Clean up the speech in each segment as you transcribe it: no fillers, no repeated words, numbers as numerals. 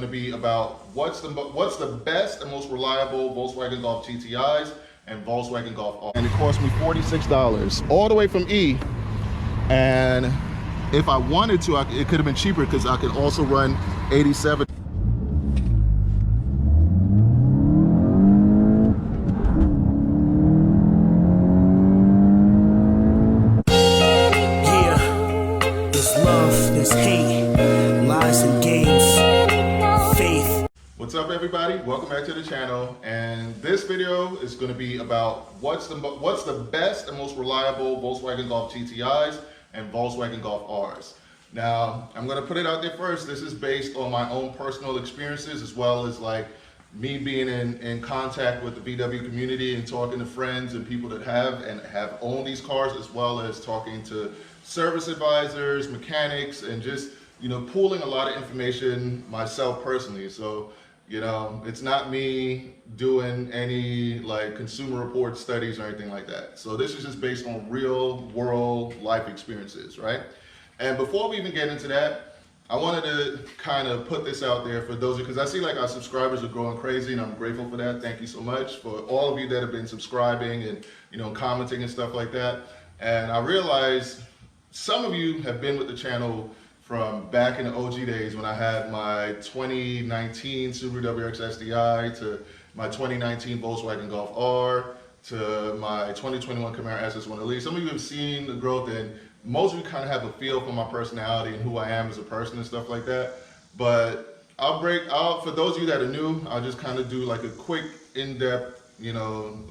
Going to be about what's the best and most reliable Volkswagen Golf GTIs and Volkswagen Golf R. And it cost me $46 all the way from E. And if I wanted to, it could have been cheaper because I could also run 87. What's up, everybody? Welcome back to the channel, and this video is going to be about what's the best and most reliable Volkswagen Golf GTIs and Volkswagen Golf Rs. Now, I'm going to put it out there first. This is based on my own personal experiences, as well as like me being in contact with the VW community and talking to friends and people that have owned these cars, as well as talking to service advisors, mechanics, and just pooling a lot of information myself personally. So it's not me doing any like consumer report studies or anything like that. So this is just based on real world life experiences, right? And before we even get into that, I wanted to kind of put this out there for those, because I see like our subscribers are growing crazy, and I'm grateful for that. Thank you so much for all of you that have been subscribing and commenting and stuff like that. And I realize some of you have been with the channel from back in the OG days when I had my 2019 Subaru WRX SDI, to my 2019 Volkswagen Golf R, to my 2021 Camaro SS1 Elite. Some of you have seen the growth, and most of you kind of have a feel for my personality and who I am as a person and stuff like that. But for those of you that are new, I'll just kind of do like a quick in-depth,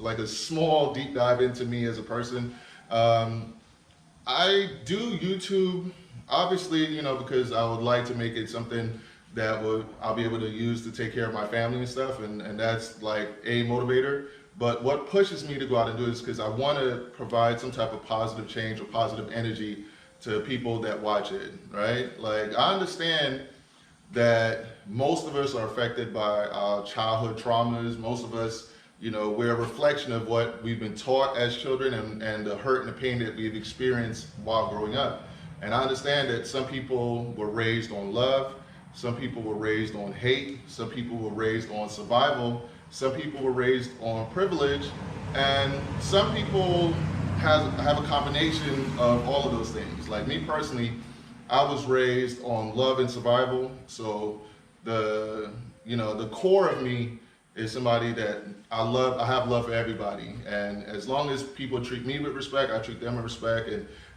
like a small deep dive into me as a person. I do YouTube, obviously, because I would like to make it something that I'll be able to use to take care of my family and stuff, and that's like a motivator. But what pushes me to go out and do this is because I want to provide some type of positive change or positive energy to people that watch it, right? Like, I understand that most of us are affected by our childhood traumas. Most of us, we're a reflection of what we've been taught as children and the hurt and the pain that we've experienced while growing up. And I understand that some people were raised on love, some people were raised on hate, some people were raised on survival, some people were raised on privilege, and some people have a combination of all of those things. Like me personally, I was raised on love and survival. So the core of me is somebody that I have love for everybody. And as long as people treat me with respect, I treat them with respect.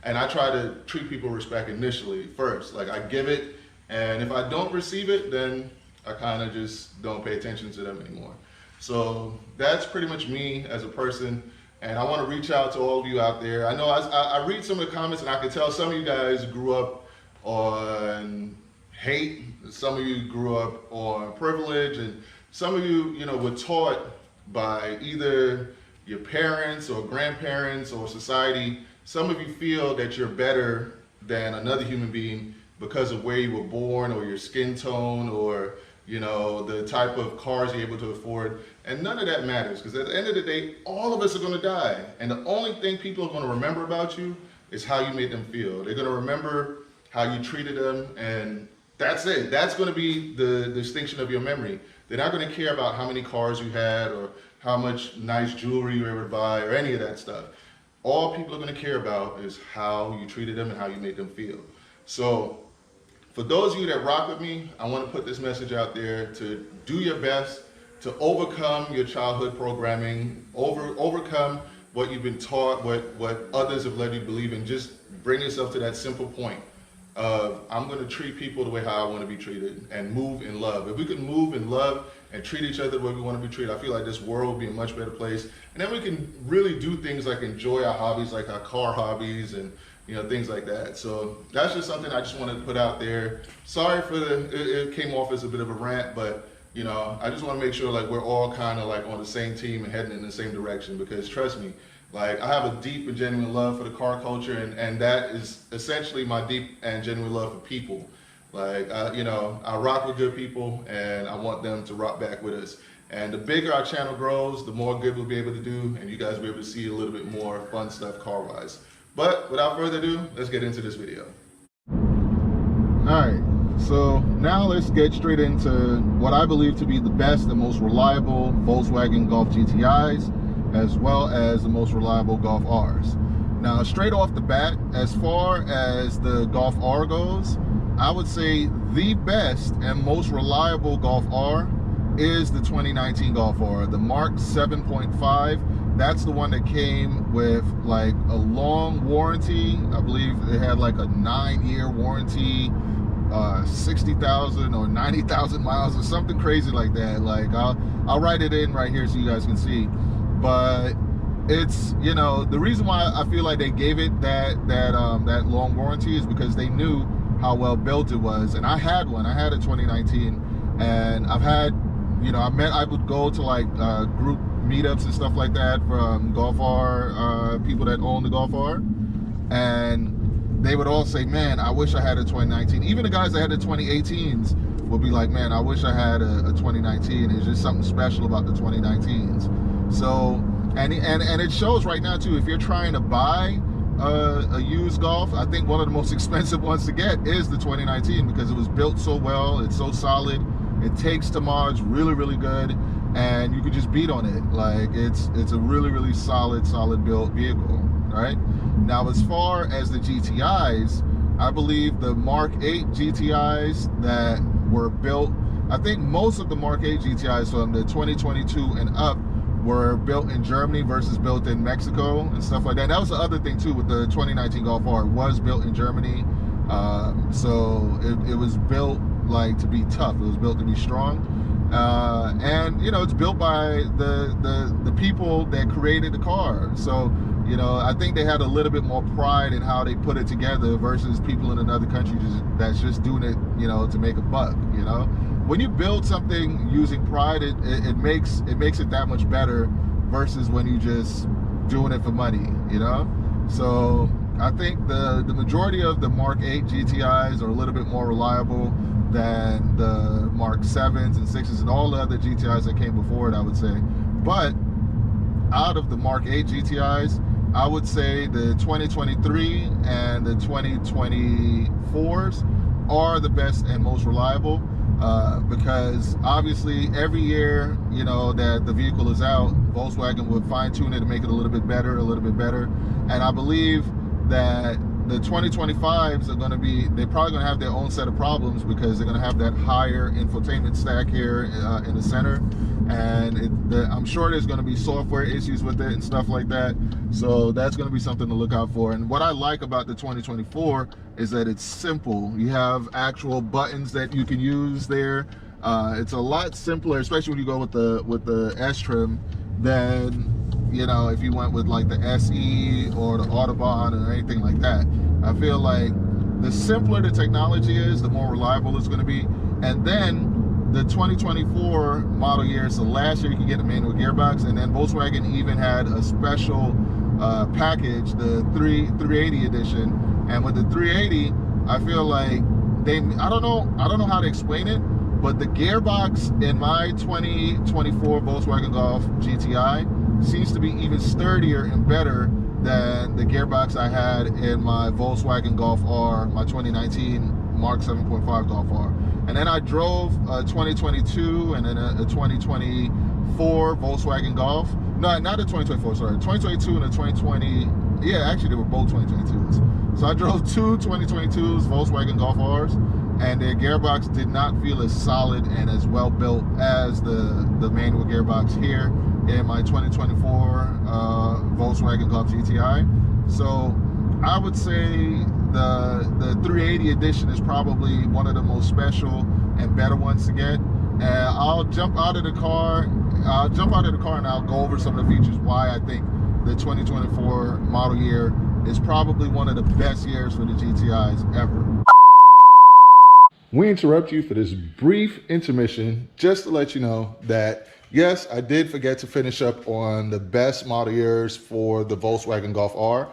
And I try to treat people with respect initially first. Like, I give it, and if I don't receive it, then I kind of just don't pay attention to them anymore. So that's pretty much me as a person. And I want to reach out to all of you out there. I know I read some of the comments, and I can tell some of you guys grew up on hate. Some of you grew up on privilege, and some of you, were taught by either your parents or grandparents or society. Some of you feel that you're better than another human being because of where you were born, or your skin tone, or the type of cars you're able to afford. And none of that matters, because at the end of the day, all of us are going to die. And the only thing people are going to remember about you is how you made them feel. They're going to remember how you treated them, and that's it. That's going to be the distinction of your memory. They're not going to care about how many cars you had, or how much nice jewelry you were able to buy, or any of that stuff. All people are going to care about is how you treated them and how you made them feel. So for those of you that rock with me, I want to put this message out there to do your best to overcome your childhood programming, overcome what you've been taught, what others have led you to believe, and just bring yourself to that simple point of, I'm going to treat people the way how I want to be treated, and move in love. If we could move in love and treat each other the way we want to be treated, I feel like this world would be a much better place. And then we can really do things like enjoy our hobbies, like our car hobbies, and things like that. So that's just something I just wanted to put out there. Sorry for it came off as a bit of a rant, but I just want to make sure like we're all kind of like on the same team and heading in the same direction, because trust me, like, I have a deep and genuine love for the car culture, and that is essentially my deep and genuine love for people. Like, I rock with good people, and I want them to rock back with us. And the bigger our channel grows, the more good we'll be able to do, and you guys will be able to see a little bit more fun stuff car-wise. But without further ado, let's get into this video. All right, So now let's get straight into what I believe to be the best and most reliable Volkswagen Golf GTIs, as well as the most reliable Golf Rs. Now, straight off the bat, as far as the Golf R goes, I would say the best and most reliable Golf R is the 2019 Golf R, the Mark 7.5. That's the one that came with like a long warranty. I believe it had like a 9-year warranty, 60,000 or 90,000 miles or something crazy like that. Like I'll write it in right here so you guys can see. But it's, you know, the reason why I feel like they gave it that long warranty is because they knew how well built it was. And I had one. I had a 2019, and I've had, you know, I would go to like group meetups and stuff like that from Golf R, people that own the Golf R, and they would all say, man, I wish I had a 2019. Even the guys that had the 2018s would be like, man, I wish I had a 2019. It's just something special about the 2019s. So, and it shows right now too. If you're trying to buy a used Golf, I think one of the most expensive ones to get is the 2019 because it was built so well. It's so solid. It takes to mods really, really good, and you could just beat on it. Like it's a really, really solid built vehicle, right? Now, as far as the GTIs, I believe the Mark 8 GTIs that were built, I think most of the Mark 8 GTIs from the 2022 and up were built in Germany versus built in Mexico and stuff like that. That was the other thing too with the 2019 Golf R. It was built in Germany, so it was built like to be tough. It was built to be strong, and you know, it's built by the people that created the car. So, you know, I think they had a little bit more pride in how they put it together versus people in another country that's just doing it, you know, to make a buck. You know, when you build something using pride, it makes it that much better versus when you just doing it for money. You know, so I think the majority of the Mark 8 GTIs are a little bit more reliable than the Mark 7s and 6s and all the other GTIs that came before it, I would say. But out of the Mark 8 GTIs, I would say the 2023 and the 2024s are the best and most reliable, because obviously every year, you know, that the vehicle is out, Volkswagen would fine-tune it to make it a little bit better. And I believe that the 2025s are going to be, they're probably going to have their own set of problems because they're going to have that higher infotainment stack here in the center, and I'm sure there's going to be software issues with it and stuff like that. So that's going to be something to look out for. And what I like about the 2024 is that it's simple. You have actual buttons that you can use there. It's a lot simpler, especially when you go with the S trim, than, you know, if you went with like the SE or the Autobahn or anything like that. I feel like the simpler the technology is, the more reliable it's going to be. And then the 2024 model year, so last year you could get a manual gearbox, and then Volkswagen even had a special package, the 380 edition. And with the 380, I feel like I don't know how to explain it, but the gearbox in my 2024 Volkswagen Golf GTI seems to be even sturdier and better than the gearbox I had in my Volkswagen Golf R, my 2019 Mark 7.5 Golf R. And then I drove a 2022 and then a 2024 Volkswagen Golf. No, not a 2024, sorry. 2022 and a 2020. Yeah, actually they were both 2022s. So I drove two 2022s Volkswagen Golf Rs, and their gearbox did not feel as solid and as well built as the manual gearbox here in my 2024 Volkswagen Golf GTI. So I would say the 380 edition is probably one of the most special and better ones to get. And I'll jump out of the car and I'll go over some of the features why I think the 2024 model year is probably one of the best years for the GTIs ever. We interrupt you for this brief intermission just to let you know that yes, I did forget to finish up on the best model years for the Volkswagen Golf R.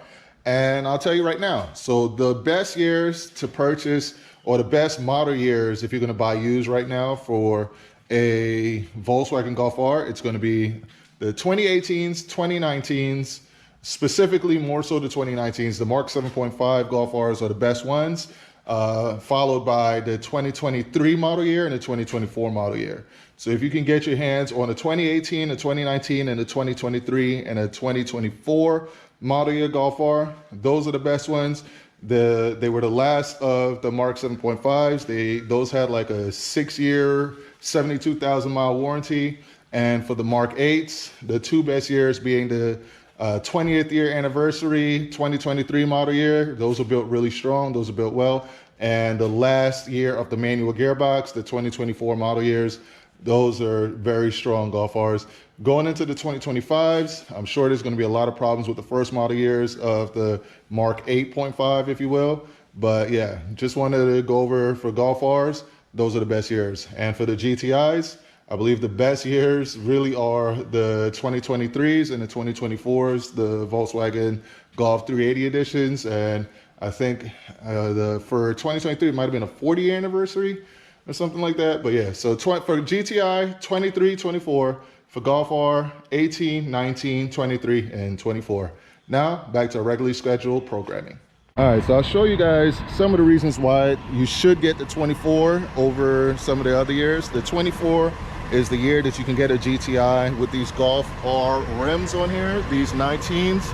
And I'll tell you right now, so the best years to purchase, or the best model years if you're gonna buy used right now for a Volkswagen Golf R, it's gonna be the 2018s, 2019s, specifically more so the 2019s. The Mark 7.5 Golf Rs are the best ones. followed by the 2023 model year and the 2024 model year. So if you can get your hands on a 2018, a 2019, and a 2023 and a 2024 model year Golf R, those are the best ones. They were the last of the Mark 7.5s. Those had like a 6-year, 72,000 mile warranty. And for the Mark 8s, the two best years being the 20th year anniversary, 2023 model year. Those are built really strong. Those are built well. And the last year of the manual gearbox, the 2024 model years, those are very strong Golf Rs. Going into the 2025s, I'm sure there's going to be a lot of problems with the first model years of the Mark 8.5, if you will. But yeah, just wanted to go over for Golf Rs. Those are the best years. And for the GTIs, I believe the best years really are the 2023s and the 2024s, the Volkswagen Golf 380 editions. And I think for 2023, it might have been a 40-year anniversary or something like that. But yeah, so for GTI, 23, 24. For Golf R, 18, 19, 23, and 24. Now, back to our regularly scheduled programming. All right, so I'll show you guys some of the reasons why you should get the 24 over some of the other years. The 24 is the year that you can get a GTI with these Golf R rims on here, these 19s.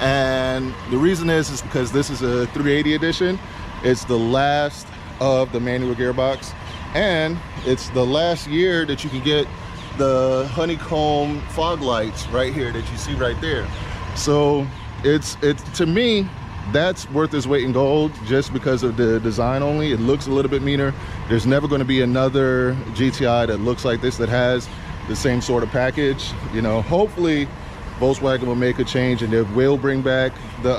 And the reason is because this is a 380 edition. It's the last of the manual gearbox. And it's the last year that you can get the honeycomb fog lights right here that you see right there. So it's to me, that's worth its weight in gold just because of the design only. It looks a little bit meaner. There's never going to be another GTI that looks like this that has the same sort of package. You know, hopefully Volkswagen will make a change and they will bring back the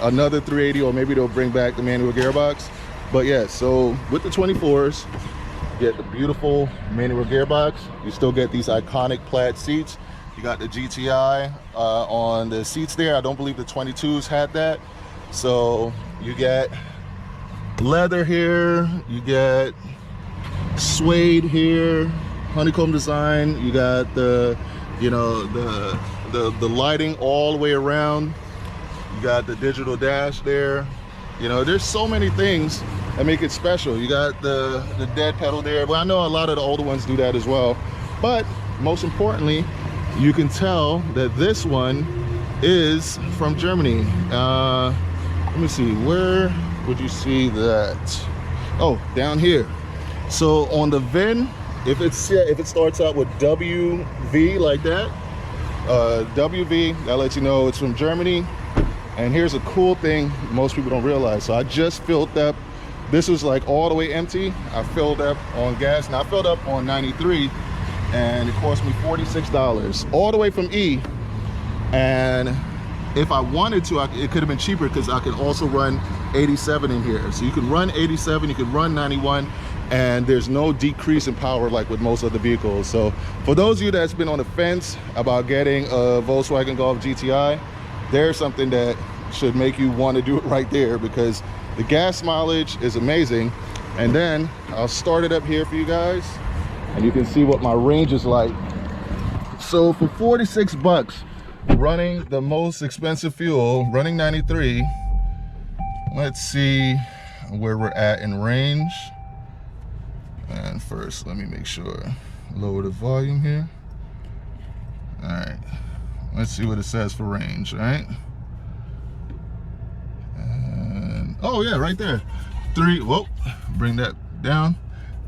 another 380, or maybe they'll bring back the manual gearbox. But yeah, so with the 24s, you get the beautiful manual gearbox. You still get these iconic plaid seats. You got the GTI on the seats there. I don't believe the 22s had that. So you get leather here, you get suede here, honeycomb design. You got the, you know, the lighting all the way around. You got the digital dash there. You know, there's so many things that make it special. You got the dead pedal there. Well, I know a lot of the older ones do that as well. But most importantly, you can tell that this one is from Germany. Let me see, where would you see that? Oh, down here. So on the VIN, if it starts out with WV like that, WV, that lets you know it's from Germany. And here's a cool thing most people don't realize. So I just filled up, this was like all the way empty. I filled up on gas. Now I filled up on 93 and it cost me $46 all the way from E. And if I wanted to, it could have been cheaper because I could also run 87 in here. So you can run 87, you can run 91, and there's no decrease in power like with most other vehicles. So for those of you that's been on the fence about getting a Volkswagen Golf GTI, there's something that should make you want to do it right there, because the gas mileage is amazing. And then I'll start it up here for you guys and you can see what my range is like. So for 46 bucks, running the most expensive fuel, running 93, let's see where we're at in range. And first, let me make sure, lower the volume here. All right. Let's see what it says for range, right? And, oh yeah, right there. Bring that down.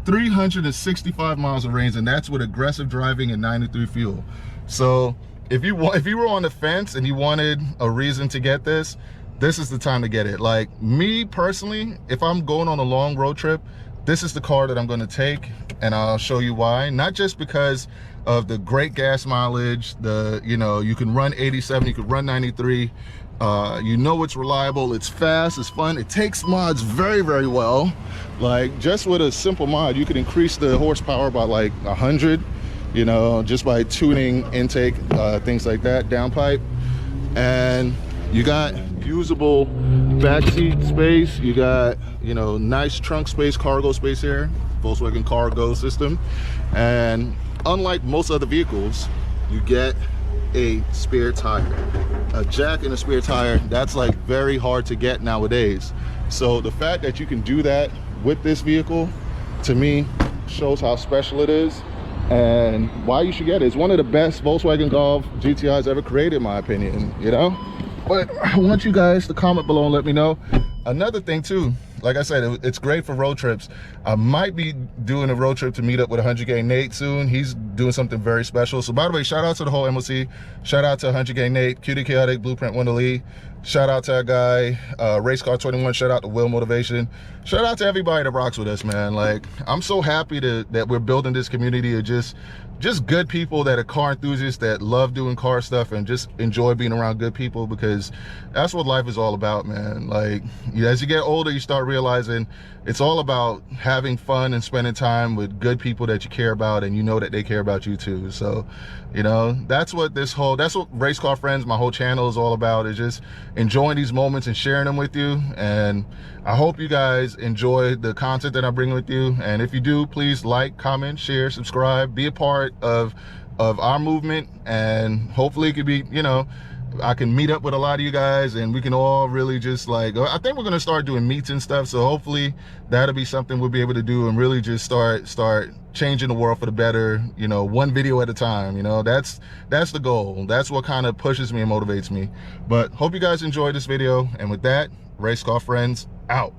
365 miles of range, and that's with aggressive driving and 93 fuel. So if you were on the fence and you wanted a reason to get this, this is the time to get it. Like me personally, if I'm going on a long road trip, this is the car that I'm going to take, and I'll show you why. Not just because of the great gas mileage, you can run 87, you can run 93, you know it's reliable, it's fast, it's fun, it takes mods very, very well. Like just with a simple mod, you can increase the horsepower by like 100, you know, just by tuning intake, things like that, downpipe. And you got usable backseat space, you got, you know, nice trunk space, cargo space here, Volkswagen cargo system. And unlike most other vehicles, you get a spare tire. A jack and a spare tire, that's like very hard to get nowadays. So the fact that you can do that with this vehicle, to me, shows how special it is and why you should get it. It's one of the best Volkswagen Golf GTIs ever created, in my opinion, you know? But I want you guys to comment below and let me know. Another thing too, like I said, it's great for road trips. I might be doing a road trip to meet up with 100 Gang Nate soon. He's doing something very special. So by the way, shout out to the whole MOC. Shout out to 100 Gang Nate, Cutie Chaotic, Blueprint Wendell Lee. Shout out to our guy, Race Car 21. Shout out to Will Motivation. Shout out to everybody that rocks with us, man. Like, I'm so happy that we're building this community of just good people that are car enthusiasts, that love doing car stuff and just enjoy being around good people, because that's what life is all about, man. Like, as you get older, you start realizing it's all about having fun and spending time with good people that you care about, and you know that they care about you too. So, you know, that's what Race Car Friends, my whole channel, is all about, is just enjoying these moments and sharing them with you. And I hope you guys enjoy the content that I bring with you. And if you do, please like, comment, share, subscribe, be a part of our movement. And hopefully it could be, you know, I can meet up with a lot of you guys and we can all really just like, I think we're going to start doing meets and stuff. So hopefully that'll be something we'll be able to do and really just start changing the world for the better, you know, one video at a time. You know, that's the goal. That's what kind of pushes me and motivates me. But hope you guys enjoyed this video. And with that, Race Car Friends out.